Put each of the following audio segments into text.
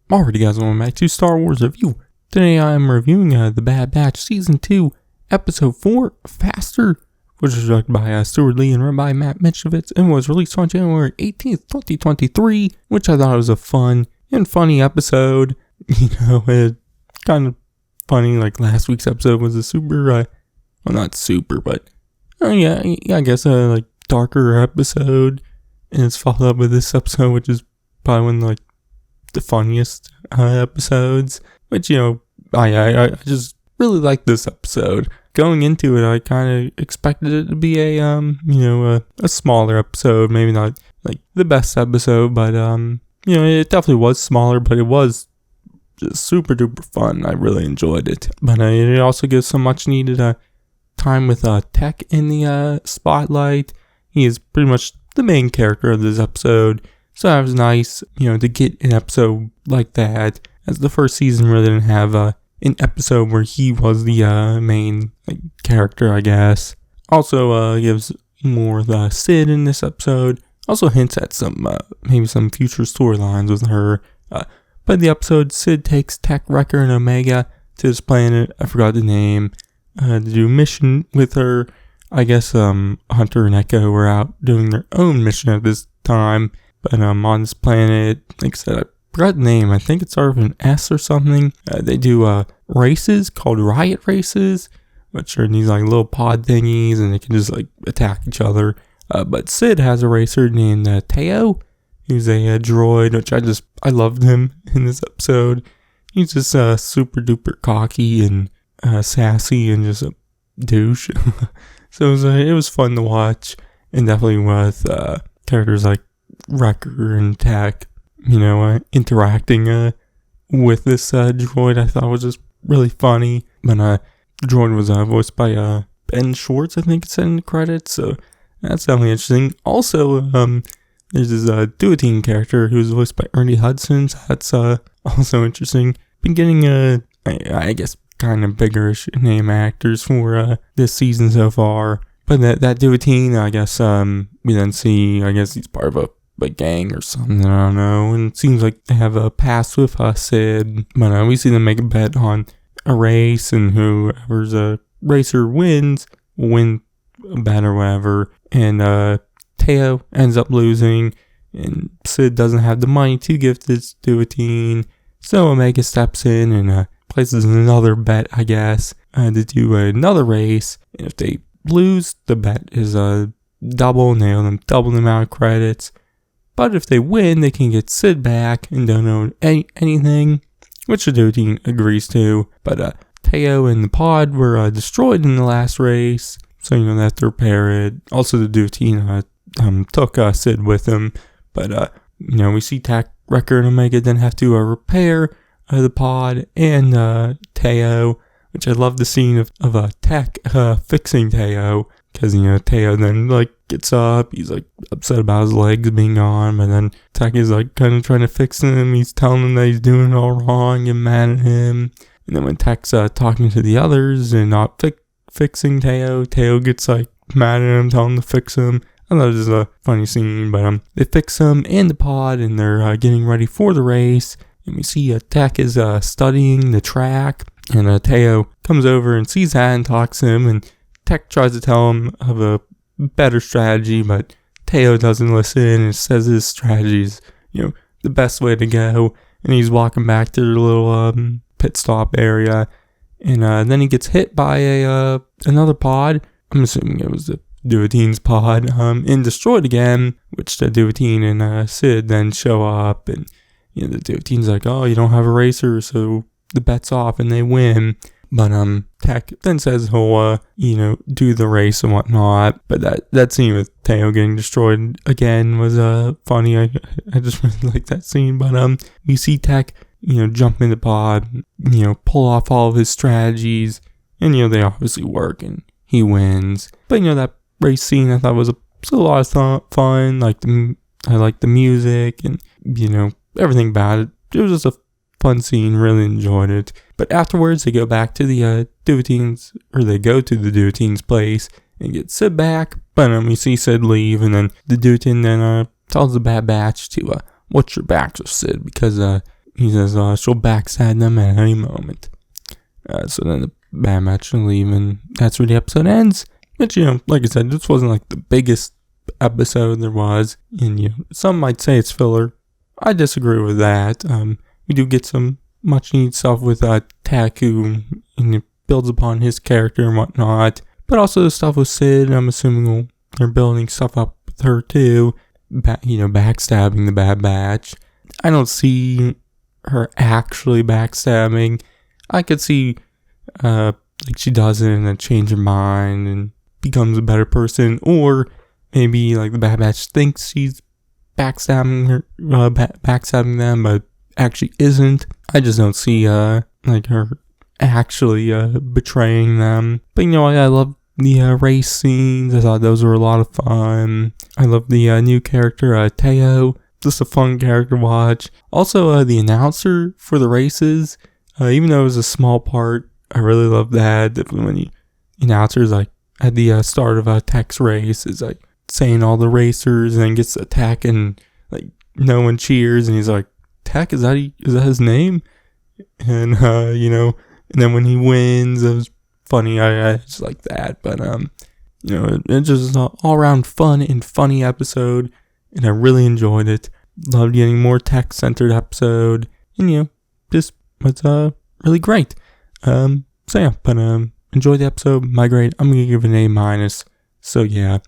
Alrighty guys, welcome back to Star Wars Review. Today I am reviewing The Bad Batch Season 2, Episode 4, Faster, which was directed by Stuart Lee and written by Matt Mitchell and was released on January 18th, 2023, which I thought was a fun and funny episode. It's kind of funny, like last week's episode was a super, well not super, but I guess a darker episode, and it's followed up with this episode, which is probably one of the funniest episodes, which I just really like this episode. Going into it, I kind of expected it to be a smaller episode, maybe not like the best episode, but it definitely was smaller, but it was just super duper fun. I really enjoyed it, but it also gives some much needed time with Tech in the spotlight. He is pretty much the main character of this episode. So that was nice, to get an episode like that, as the first season really didn't have an episode where he was the main character, I guess. Also gives more of the Sid in this episode. Also hints at some maybe some future storylines with her. But the episode, Sid takes Tech, Wrecker, and Omega to this planet, I forgot the name, to do a mission with her. I guess Hunter and Echo were out doing their own mission at this time. But on this planet, like I said, I forgot the name. I think it started with an S or something. They do races called riot races, which are these little pod thingies, and they can just attack each other. But Sid has a racer named Teo. He's a droid, which I loved him in this episode. He's just super duper cocky and sassy and just a douche. So it was fun to watch, and definitely with characters like Wrecker and Tech, interacting with this droid, I thought was just really funny. But the droid was voiced by Ben Schwartz, I think it said in the credits, so that's definitely interesting. Also, there's this Duatine character who's voiced by Ernie Hudson, so that's also interesting. Been getting I guess kind of bigger name actors for this season so far. But that Duatine, I guess we then see, I guess he's part of a gang or something, I don't know, and it seems like they have a past with Sid, but we see them make a bet on a race, and whoever's a racer wins will win a bet or whatever, and Teo ends up losing, and Sid doesn't have the money to give this Duatine, so Omega steps in and places another bet, I guess, to do another race, and if they lose, the bet is double, and they owe them double the amount of credits. But if they win, they can get Sid back and don't owe anything, which the Duatine agrees to. But Teo and the pod were destroyed in the last race, so they have to repair it. Also, the Duatine took Sid with him, but we see Tech, Wrecker, and Omega then have to repair the pod and Teo, which I love the scene of Tech fixing Teo, because Teo then gets up, he's upset about his legs being gone, but then Tech is kind of trying to fix him. He's telling him that he's doing it all wrong and mad at him, and then when Tech's talking to the others and not fixing Teo gets mad at him, telling him to fix him. I thought it was a funny scene, but they fix him and the pod, and they're getting ready for the race, and we see Tech is studying the track, and Teo comes over and sees that and talks to him, and Tech tries to tell him of a better strategy, but Teo doesn't listen and says his strategy is, the best way to go, and he's walking back to the little pit stop area, and then he gets hit by another pod. I'm assuming it was the Duatine's pod, and destroyed again, which the Duatine and Sid then show up, and the Duatine's oh, you don't have a racer, so the bet's off, and they win. But Tech then says he'll do the race and whatnot. But that scene with Teo getting destroyed again was funny. I just really like that scene. But you see Tech jump in the pod, pull off all of his strategies, and they obviously work, and he wins. But that race scene I thought was a lot of fun. I liked the music and everything about it. It was just a fun scene, really enjoyed it. But afterwards, they go back to the Duatine's, or they go to the Duatine's place and get Sid back. But we see Sid leave, and then the Duatine then tells the Bad Batch to watch your back, Sid, because he says she'll backstab them at any moment. So then the Bad Batch will leave, and that's where the episode ends. But, like I said, this wasn't like the biggest episode there was. And, some might say it's filler. I disagree with that. We do get some much needed stuff with Taku, and it builds upon his character and whatnot. But also the stuff with Sid, I'm assuming they're building stuff up with her too. Backstabbing the Bad Batch. I don't see her actually backstabbing. I could see, she does it and then change her mind and becomes a better person. Or maybe, the Bad Batch thinks she's backstabbing her, backstabbing them, but actually isn't. I just don't see, her actually, betraying them. But, I love the race scenes. I thought those were a lot of fun. I love the new character, Teo. Just a fun character to watch. Also, the announcer for the races, even though it was a small part, I really love that. Definitely when the announcer's at the start of a Tech's race, is saying all the racers and gets attacked, and no one cheers, and he's like, Tech, is that his name? And and then when he wins, it was funny. I just like that. But it's just an all around fun and funny episode, and I really enjoyed it. Loved getting more tech-centered episode, and just was really great. But enjoyed the episode. My grade, I'm gonna give it an A-. So yeah,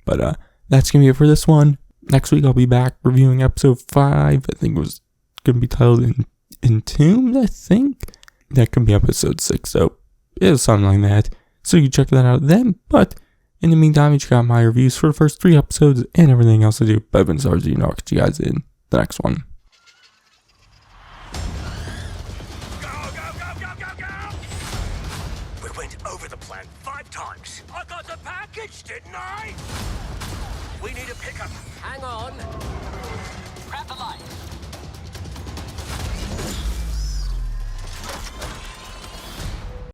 but that's gonna be it for this one. Next week I'll be back reviewing episode 5. I think it was gonna be titled Entombed. I think that could be episode 6. So it was something like that. So you can check that out then. But in the meantime, you check out my reviews for the first 3 episodes and everything else I do. But I've been Sarge, I'll catch you guys in the next one. Go, go, go, go, go, go! We went over the plan 5 times. I got the package, didn't I? We need a pickup. Hang on.